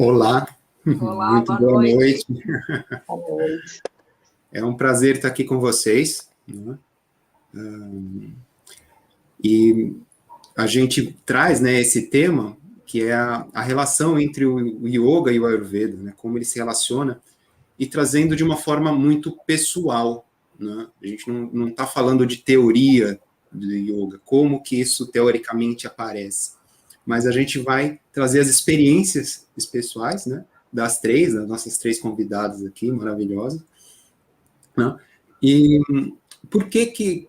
Olá, Olá, muito boa boa noite. noite. Boa noite. É um prazer estar aqui com vocês, né? E a gente traz, né, esse tema, que é a relação entre o yoga e o Ayurveda, né, como ele se relaciona, e trazendo de uma forma muito pessoal, né? A gente não está falando de teoria do yoga, como que isso teoricamente aparece, mas a gente vai trazer as experiências pessoais, né, das nossas três convidadas aqui, maravilhosas, né? E por que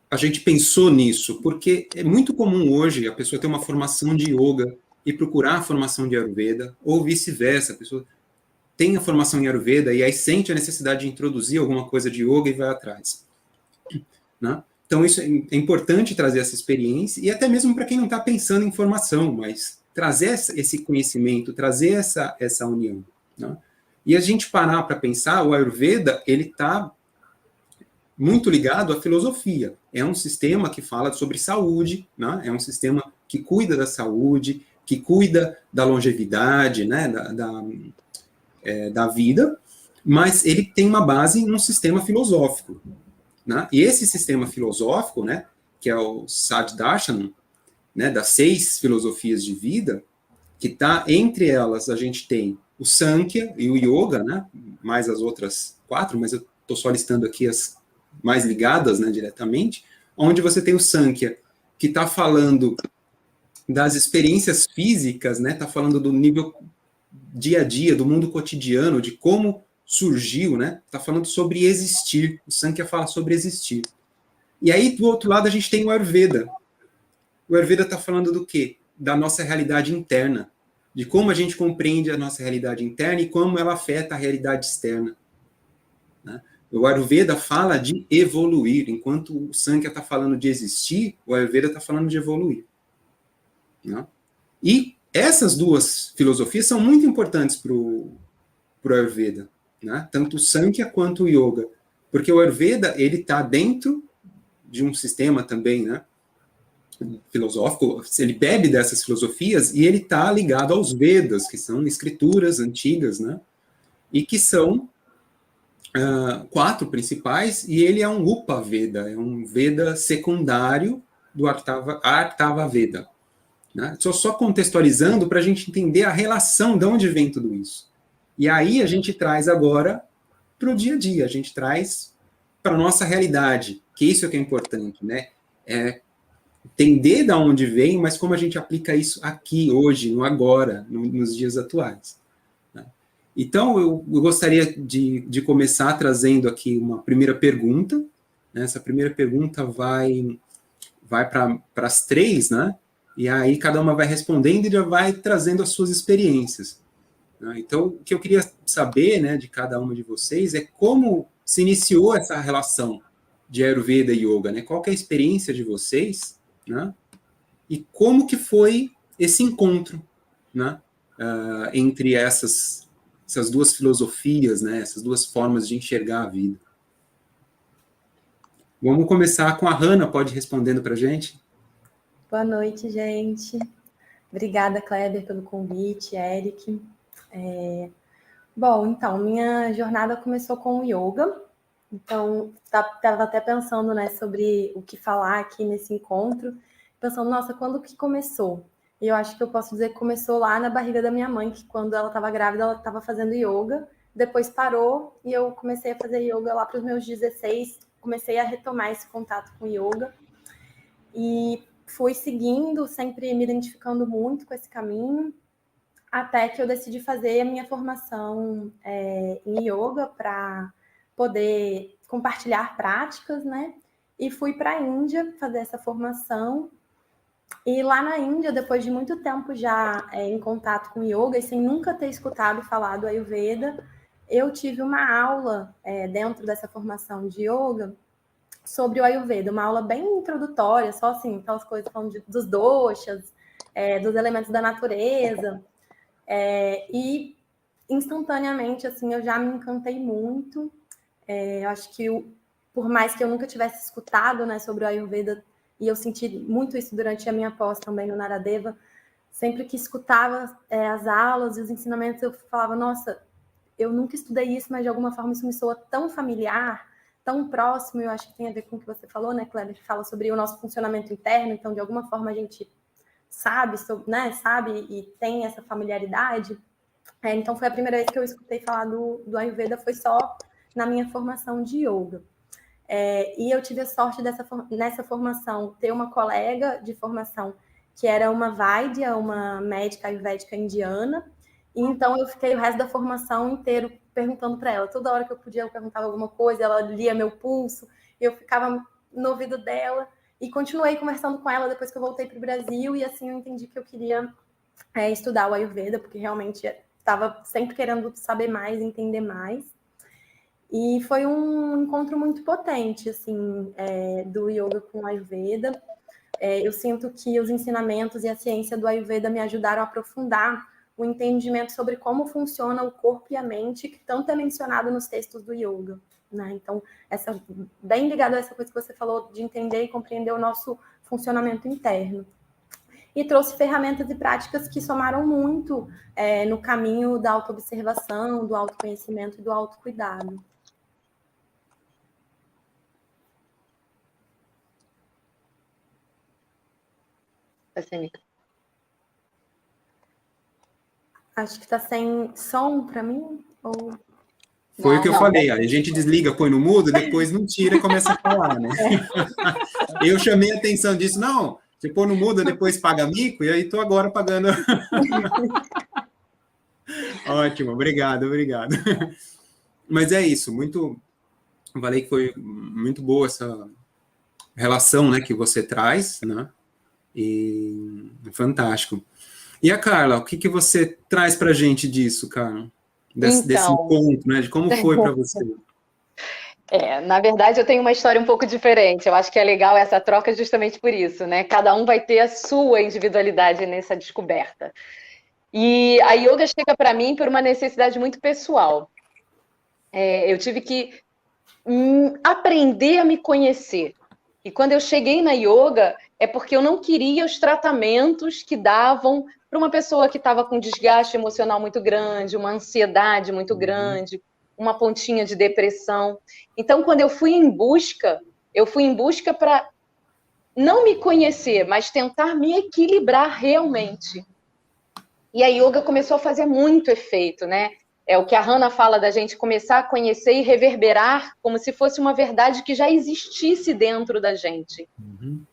a gente pensou nisso? Porque é muito comum hoje a pessoa ter uma formação de yoga e procurar a formação de Ayurveda, ou vice-versa, a pessoa tem a formação em Ayurveda e aí sente a necessidade de introduzir alguma coisa de yoga e vai atrás, né? Então, isso é importante trazer essa experiência, e até mesmo para quem não está pensando em formação, mas trazer esse conhecimento, trazer essa união, né? E a gente parar para pensar, o Ayurveda, ele está muito ligado à filosofia. É um sistema que fala sobre saúde, né? É um sistema que cuida da saúde, que cuida da longevidade, né? Da vida, mas ele tem uma base num sistema filosófico, né? E esse sistema filosófico, né, que é o Saddarshan, né, das 6 filosofias de vida, que está entre elas a gente tem o Sankhya e o Yoga, né, mais as outras 4, mas eu estou só listando aqui as mais ligadas, né, diretamente, onde você tem o Sankhya, que está falando das experiências físicas, né, está falando do nível dia a dia, do mundo cotidiano, de como surgiu, né, está falando sobre existir, o Sankhya fala sobre existir. E aí, do outro lado, a gente tem o Ayurveda. O Ayurveda está falando do quê? Da nossa realidade interna, de como a gente compreende a nossa realidade interna e como ela afeta a realidade externa, né? O Ayurveda fala de evoluir, enquanto o Sankhya está falando de existir, o Ayurveda está falando de evoluir, né? E essas duas filosofias são muito importantes para o Ayurveda, né? Tanto o Sankhya quanto o Yoga, porque o Ayurveda ele está dentro de um sistema também, né, filosófico, ele bebe dessas filosofias e ele está ligado aos Vedas, que são escrituras antigas, né, e que são 4 principais, e ele é um Upa-Veda, é um Veda secundário do Artava Veda. Né? Só contextualizando para a gente entender a relação de onde vem tudo isso. E aí a gente traz agora para o dia a dia, a gente traz para a nossa realidade, que isso é que é importante, né? É entender de onde vem, mas como a gente aplica isso aqui, hoje, no agora, nos dias atuais. Né? Então, eu gostaria de começar trazendo aqui uma primeira pergunta. Né? Essa primeira pergunta vai para as 3, né? E aí cada uma vai respondendo e já vai trazendo as suas experiências. Né? Então, o que eu queria saber, né, de cada uma de vocês é como se iniciou essa relação de Ayurveda e Yoga, né? Qual que é a experiência de vocês, né? E como que foi esse encontro, né? Entre essas duas filosofias, né? Essas duas formas de enxergar a vida. Vamos começar com a Hannah, pode ir respondendo para a gente? Boa noite, gente. Obrigada, Kleber, pelo convite, Eric. Bom, então, minha jornada começou com o yoga. Então, estava até pensando, né, sobre o que falar aqui nesse encontro. Pensando, nossa, quando que começou? E eu acho que eu posso dizer que começou lá na barriga da minha mãe, que quando ela estava grávida, ela estava fazendo yoga. Depois parou e eu comecei a fazer yoga lá para os meus 16. Comecei a retomar esse contato com yoga. E fui seguindo, sempre me identificando muito com esse caminho, até que eu decidi fazer a minha formação em yoga para poder compartilhar práticas, né? E fui para a Índia fazer essa formação. E lá na Índia, depois de muito tempo já em contato com yoga e sem nunca ter escutado falar do Ayurveda, eu tive uma aula dentro dessa formação de yoga sobre o Ayurveda, uma aula bem introdutória, só assim, aquelas coisas falando dos doshas, dos elementos da natureza, e instantaneamente, assim, eu já me encantei muito. Eu acho que, por mais que eu nunca tivesse escutado, né, sobre o Ayurveda, e eu senti muito isso durante a minha pós também no Naradeva, sempre que escutava as aulas e os ensinamentos, eu falava, nossa, eu nunca estudei isso, mas de alguma forma isso me soa tão familiar, tão próximo. Eu acho que tem a ver com o que você falou, né, Kleber, que fala sobre o nosso funcionamento interno. Então, de alguma forma, a gente sabe, né, sabe e tem essa familiaridade. Então, foi a primeira vez que eu escutei falar do Ayurveda, foi só na minha formação de yoga. E eu tive a sorte nessa formação ter uma colega de formação que era uma Vaidya, uma médica ayurvédica indiana, e então eu fiquei o resto da formação inteiro perguntando para ela. Toda hora que eu podia, eu perguntava alguma coisa, ela lia meu pulso, eu ficava no ouvido dela, e continuei conversando com ela depois que eu voltei para o Brasil, e assim eu entendi que eu queria estudar o Ayurveda, porque realmente estava sempre querendo saber mais, entender mais. E foi um encontro muito potente, assim, do yoga com o Ayurveda. Eu sinto que os ensinamentos e a ciência do Ayurveda me ajudaram a aprofundar o entendimento sobre como funciona o corpo e a mente, que tanto é mencionado nos textos do yoga, né? Então, bem ligado a essa coisa que você falou de entender e compreender o nosso funcionamento interno. E trouxe ferramentas e práticas que somaram muito no caminho da autoobservação, do autoconhecimento e do autocuidado. Acho que está sem som para mim? Ou... Foi o que eu falei, a gente desliga, põe no mudo, depois não tira e começa a falar, né? Eu chamei a atenção disso, não, você põe no mudo, depois paga mico, e aí estou agora pagando. Ótimo, obrigado. Mas é isso, falei que foi muito boa essa relação, né, que você traz, né? E fantástico. E a Carla, o que você traz para a gente disso, Carla? Desse encontro, né? De como foi para você? Na verdade, eu tenho uma história um pouco diferente. Eu acho que é legal essa troca justamente por isso, né? Cada um vai ter a sua individualidade nessa descoberta. E a yoga chega para mim por uma necessidade muito pessoal. Eu tive que aprender a me conhecer. E quando eu cheguei na yoga, é porque eu não queria os tratamentos que davam para uma pessoa que estava com desgaste emocional muito grande, uma ansiedade muito grande, uma pontinha de depressão. Então, quando eu fui em busca para não me conhecer, mas tentar me equilibrar realmente. E a yoga começou a fazer muito efeito, né? É o que a Hannah fala da gente começar a conhecer e reverberar como se fosse uma verdade que já existisse dentro da gente.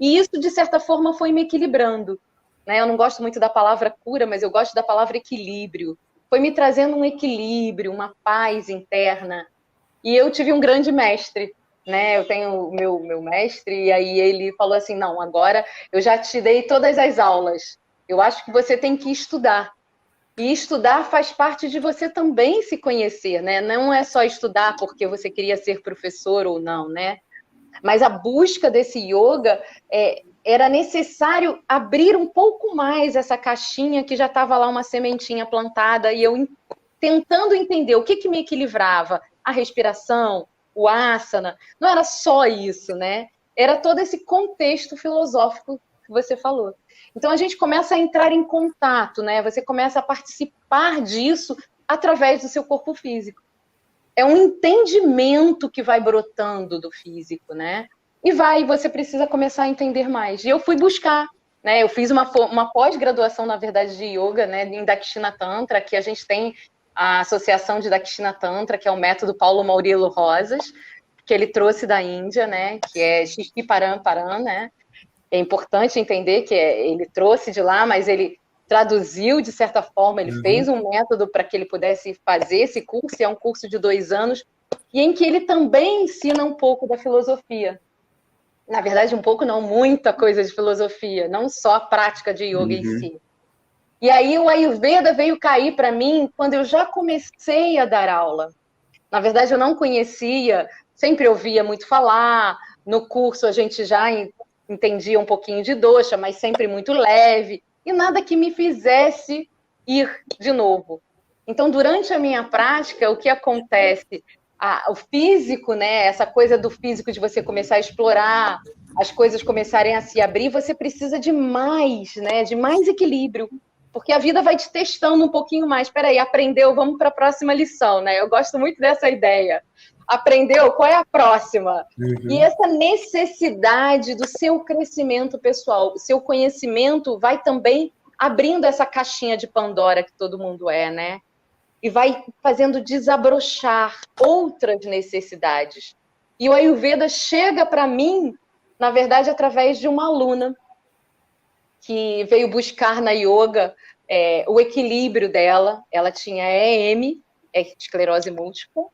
E isso, de certa forma, foi me equilibrando. Né? Eu não gosto muito da palavra cura, mas eu gosto da palavra equilíbrio. Foi me trazendo um equilíbrio, uma paz interna. E eu tive um grande mestre, né? Eu tenho o meu mestre, e aí ele falou assim, não, agora eu já te dei todas as aulas. Eu acho que você tem que estudar. E estudar faz parte de você também se conhecer, né? Não é só estudar porque você queria ser professor ou não, né? Mas a busca desse yoga era necessário abrir um pouco mais essa caixinha que já estava lá uma sementinha plantada e eu tentando entender o que me equilibrava, a respiração, o asana. Não era só isso, né? Era todo esse contexto filosófico que você falou. Então, a gente começa a entrar em contato, né? Você começa a participar disso através do seu corpo físico. É um entendimento que vai brotando do físico, né? E você precisa começar a entender mais. E eu fui buscar, né? Eu fiz uma pós-graduação, na verdade, de yoga, né? Em Dakshina Tantra, que a gente tem a Associação de Dakshina Tantra, que é o método Paulo Maurílio Rosas, que ele trouxe da Índia, né? Que é Shishti Paramparam, né? É importante entender que ele trouxe de lá, mas ele traduziu de certa forma, ele fez um método para que ele pudesse fazer esse curso, e é um curso de 2 anos, e em que ele também ensina um pouco da filosofia. Na verdade, um pouco não, muita coisa de filosofia, não só a prática de yoga em si. E aí o Ayurveda veio cair para mim quando eu já comecei a dar aula. Na verdade, eu não conhecia, sempre ouvia muito falar, no curso a gente já entendia um pouquinho de dosha, mas sempre muito leve, e nada que me fizesse ir de novo. Então, durante a minha prática, o que acontece? O físico, né? Essa coisa do físico de você começar a explorar, as coisas começarem a se abrir, você precisa de mais, né? De mais equilíbrio. Porque a vida vai te testando um pouquinho mais. Espera aí, aprendeu, vamos para a próxima lição, né? Eu gosto muito dessa ideia. Aprendeu, qual é a próxima? E essa necessidade do seu crescimento pessoal, o seu conhecimento vai também abrindo essa caixinha de Pandora que todo mundo é, né? E vai fazendo desabrochar outras necessidades. E o Ayurveda chega para mim, na verdade, através de uma aluna que veio buscar na yoga o equilíbrio dela. Ela tinha EM, esclerose múltipla,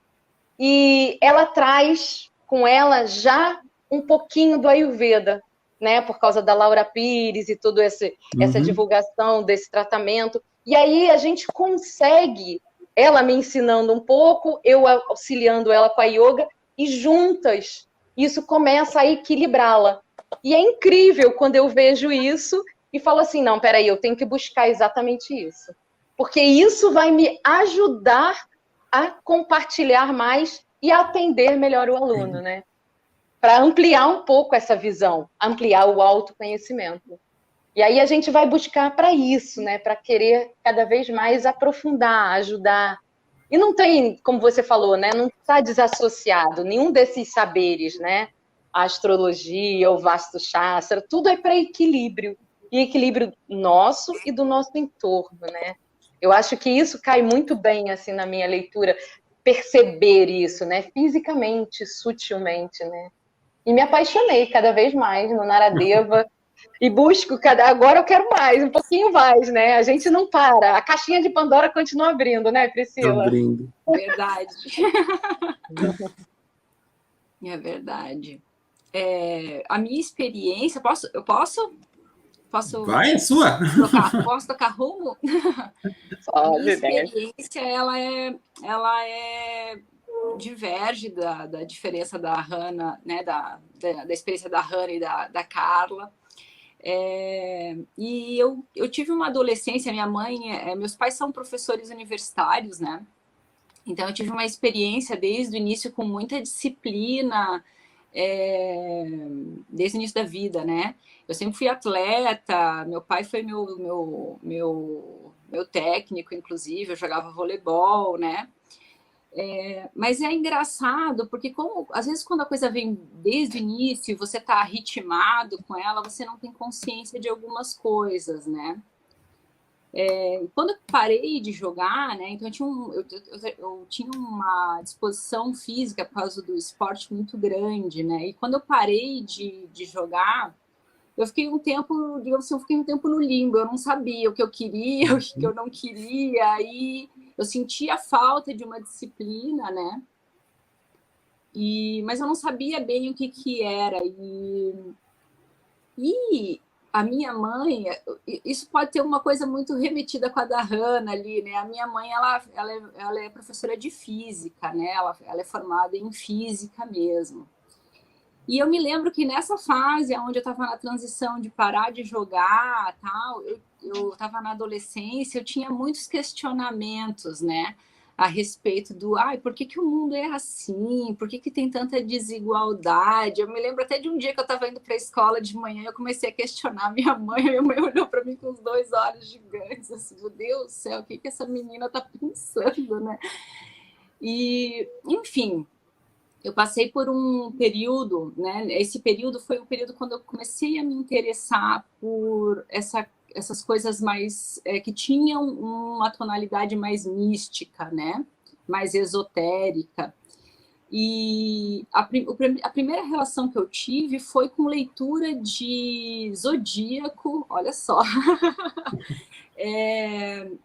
e ela traz com ela já um pouquinho do Ayurveda, né? Por causa da Laura Pires e toda essa divulgação desse tratamento. E aí a gente consegue, ela me ensinando um pouco, eu auxiliando ela com a yoga, e juntas isso começa a equilibrá-la. E é incrível quando eu vejo isso e falo assim, não, peraí, eu tenho que buscar exatamente isso. Porque isso vai me ajudar a compartilhar mais e a atender melhor o aluno, né? Para ampliar um pouco essa visão, ampliar o autoconhecimento. E aí a gente vai buscar para isso, né? Para querer cada vez mais aprofundar, ajudar. E não tem, como você falou, né? Não está desassociado nenhum desses saberes, né? A astrologia, o Vastu Shastra, tudo é para equilíbrio. E equilíbrio nosso e do nosso entorno, né? Eu acho que isso cai muito bem, assim, na minha leitura, perceber isso, né? Fisicamente, sutilmente, né? E me apaixonei cada vez mais no Naradeva e busco agora eu quero mais, um pouquinho mais, né? A gente não para, a caixinha de Pandora continua abrindo, né, Priscila? Abrindo. Verdade. É verdade. A minha experiência, eu posso Vai, é sua. Posso tocar rumo? A minha experiência, ela diverge da diferença da Hannah, né, da experiência da Hannah e da Carla. E eu tive uma adolescência, minha mãe, meus pais são professores universitários, né? Então eu tive uma experiência desde o início com muita disciplina, desde o início da vida, né? Eu sempre fui atleta, meu pai foi meu técnico, inclusive, eu jogava voleibol, né? Mas é engraçado, porque às vezes quando a coisa vem desde o início e você está ritmado com ela, você não tem consciência de algumas coisas, né? Quando eu parei de jogar, né? Então eu tinha uma disposição física por causa do esporte muito grande, né? E quando eu parei de jogar, eu fiquei um tempo, digamos assim, no limbo. Eu não sabia o que eu queria, o que eu não queria. Aí eu sentia falta de uma disciplina, né? Mas eu não sabia bem o que era. E a minha mãe, isso pode ter uma coisa muito remetida com a da Hannah ali, né? A minha mãe, ela é professora de física, né? Ela é formada em física mesmo. E eu me lembro que nessa fase, onde eu estava na transição de parar de jogar, tal, eu estava na adolescência, eu tinha muitos questionamentos, né? A respeito por que o mundo é assim? Por que tem tanta desigualdade? Eu me lembro até de um dia que eu estava indo para a escola de manhã e eu comecei a questionar minha mãe olhou para mim com os 2 olhos gigantes, assim, meu Deus do céu, o que essa menina está pensando, né? E, enfim, eu passei por um período, né? Esse período foi o período quando eu comecei a me interessar por essas coisas mais que tinham uma tonalidade mais mística, né? Mais esotérica. E a primeira relação que eu tive foi com leitura de zodíaco, olha só.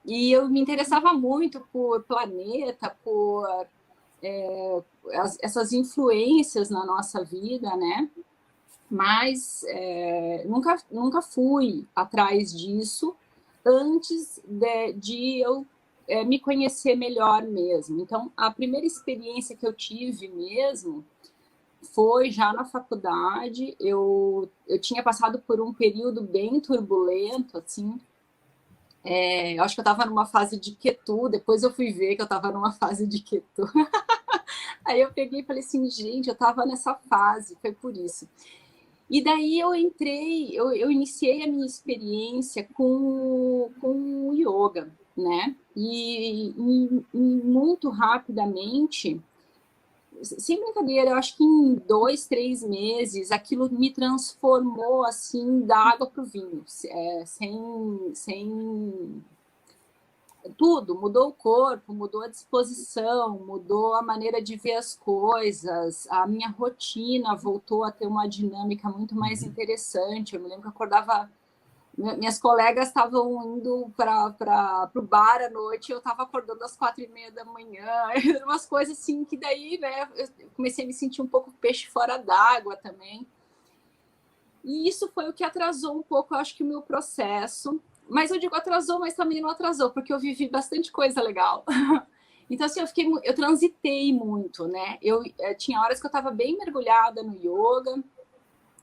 E eu me interessava muito por planeta, por essas influências na nossa vida, né? Mas nunca fui atrás disso antes de eu me conhecer melhor mesmo. Então, a primeira experiência que eu tive mesmo foi já na faculdade. Eu tinha passado por um período bem turbulento, assim. Eu acho que eu estava numa fase de Ketu, depois eu fui ver que eu estava numa fase de Ketu. Aí eu peguei e falei assim, gente, eu estava nessa fase, foi por isso. E daí eu iniciei a minha experiência com o yoga, né? E muito rapidamente, sem brincadeira, eu acho que em 2, 3 meses, aquilo me transformou, assim, da água para o vinho, sem tudo, mudou o corpo, mudou a disposição, mudou a maneira de ver as coisas, a minha rotina voltou a ter uma dinâmica muito mais interessante. Eu me lembro que eu acordava, minhas colegas estavam indo para o bar à noite, eu estava acordando às 4h30 da manhã, umas coisas assim que daí, né, eu comecei a me sentir um pouco peixe fora d'água também. E isso foi o que atrasou um pouco, eu acho que o meu processo. Mas eu digo atrasou, mas também não atrasou, porque eu vivi bastante coisa legal. Então, assim, eu transitei muito, né? Tinha horas que eu estava bem mergulhada no yoga,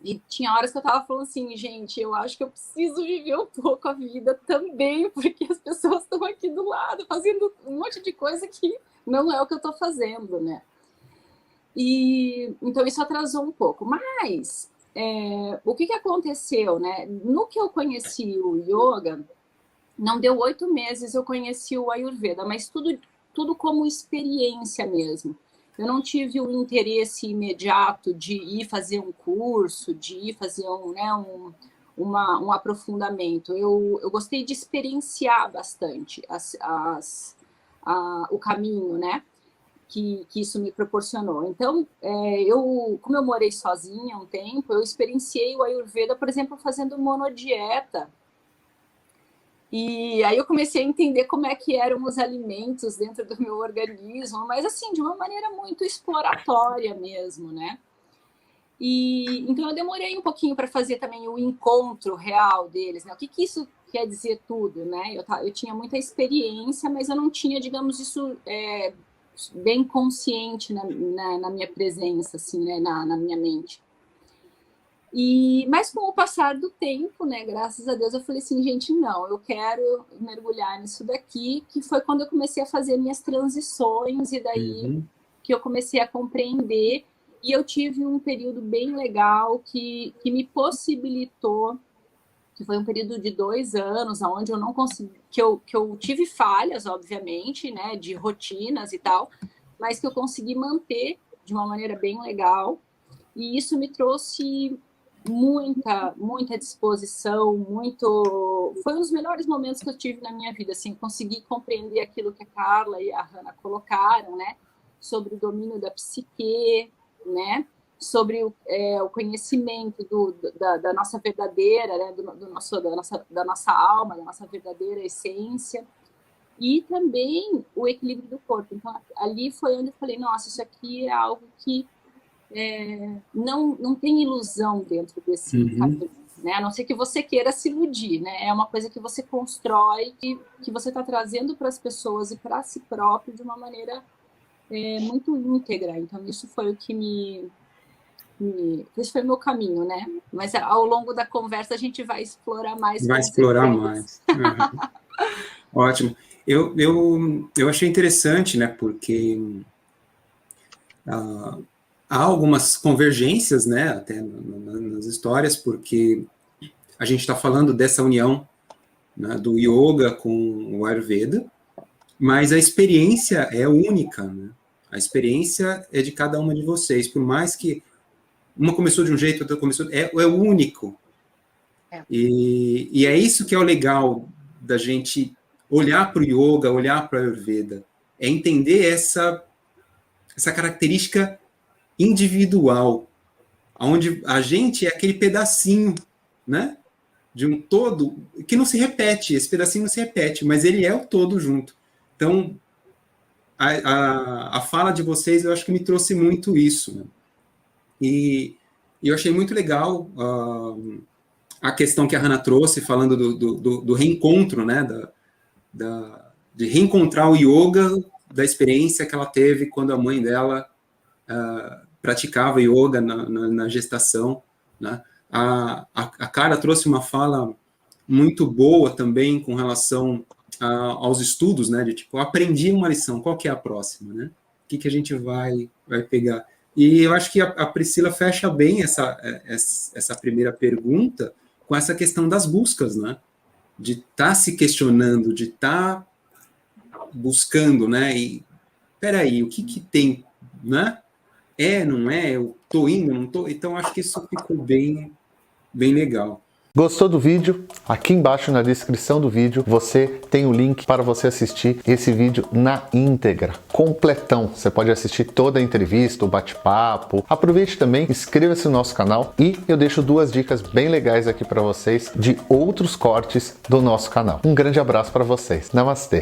e tinha horas que eu estava falando assim, gente, eu acho que eu preciso viver um pouco a vida também, porque as pessoas estão aqui do lado, fazendo um monte de coisa que não é o que eu estou fazendo, né? E então isso atrasou um pouco. Mas o que aconteceu, né? No que eu conheci o yoga, não deu 8 meses eu conheci o Ayurveda, mas tudo como experiência mesmo. Eu não tive o interesse imediato de ir fazer um curso, de ir fazer um aprofundamento. Eu gostei de experienciar bastante o caminho, né? Que isso me proporcionou. Então, como eu morei sozinha um tempo, eu experienciei o Ayurveda, por exemplo, fazendo monodieta. E aí eu comecei a entender como é que eram os alimentos dentro do meu organismo, mas assim, de uma maneira muito exploratória mesmo, né? E então eu demorei um pouquinho para fazer também o encontro real deles, né? O que isso quer dizer tudo, né? Eu tinha muita experiência, mas eu não tinha, digamos, isso bem consciente na minha presença, assim, né? na minha mente. Mas com o passar do tempo, né, graças a Deus, eu falei assim, gente, não, eu quero mergulhar nisso daqui, que foi quando eu comecei a fazer minhas transições, e daí que eu comecei a compreender, e eu tive um período bem legal que me possibilitou, que foi um período de 2 anos, onde eu não consegui, que eu tive falhas, obviamente, né, de rotinas e tal, mas que eu consegui manter de uma maneira bem legal, e isso me trouxe muita disposição, foi um dos melhores momentos que eu tive na minha vida, assim, conseguir compreender aquilo que a Carla e a Hannah colocaram, né, sobre o domínio da psique, né, sobre o conhecimento da nossa verdadeira, né, da nossa alma, da nossa verdadeira essência, e também o equilíbrio do corpo. Então, ali foi onde eu falei, nossa, isso aqui é algo que não tem ilusão dentro desse caminho, né? A não ser que você queira se iludir, né? É uma coisa que você constrói, que você está trazendo para as pessoas e para si próprio de uma maneira muito íntegra. Então, isso foi o que esse foi o meu caminho, né? Mas ao longo da conversa a gente vai explorar mais. Vai explorar mais. Ótimo. Eu achei interessante, né? Porque há algumas convergências, né, até nas histórias, porque a gente está falando dessa união, né, do yoga com o Ayurveda, mas a experiência é única, né? A experiência é de cada uma de vocês, por mais que uma começou de um jeito, outra começou, é único. E é isso que é o legal da gente olhar para o yoga, olhar para o Ayurveda, é entender essa característica individual, onde a gente é aquele pedacinho, né, de um todo que não se repete, esse pedacinho não se repete, mas ele é o todo junto. Então, a fala de vocês, eu acho que me trouxe muito isso, né? E eu achei muito legal a questão que a Hannah trouxe, falando do reencontro, né, de reencontrar o yoga, da experiência que ela teve quando a mãe dela praticava yoga na gestação, né? A Cara trouxe uma fala muito boa também com relação aos estudos, né? De tipo, aprendi uma lição, qual que é a próxima, né? O que a gente vai pegar? E eu acho que a Priscila fecha bem essa primeira pergunta com essa questão das buscas, né? De estar se questionando, de estar buscando, né? E, peraí, o que tem, né? Não é? Eu tô indo, não tô? Então, acho que isso ficou bem legal. Gostou do vídeo? Aqui embaixo na descrição do vídeo você tem o link para você assistir esse vídeo na íntegra, completão. Você pode assistir toda a entrevista, o bate-papo. Aproveite também, inscreva-se no nosso canal e eu deixo 2 dicas bem legais aqui para vocês de outros cortes do nosso canal. Um grande abraço para vocês. Namastê!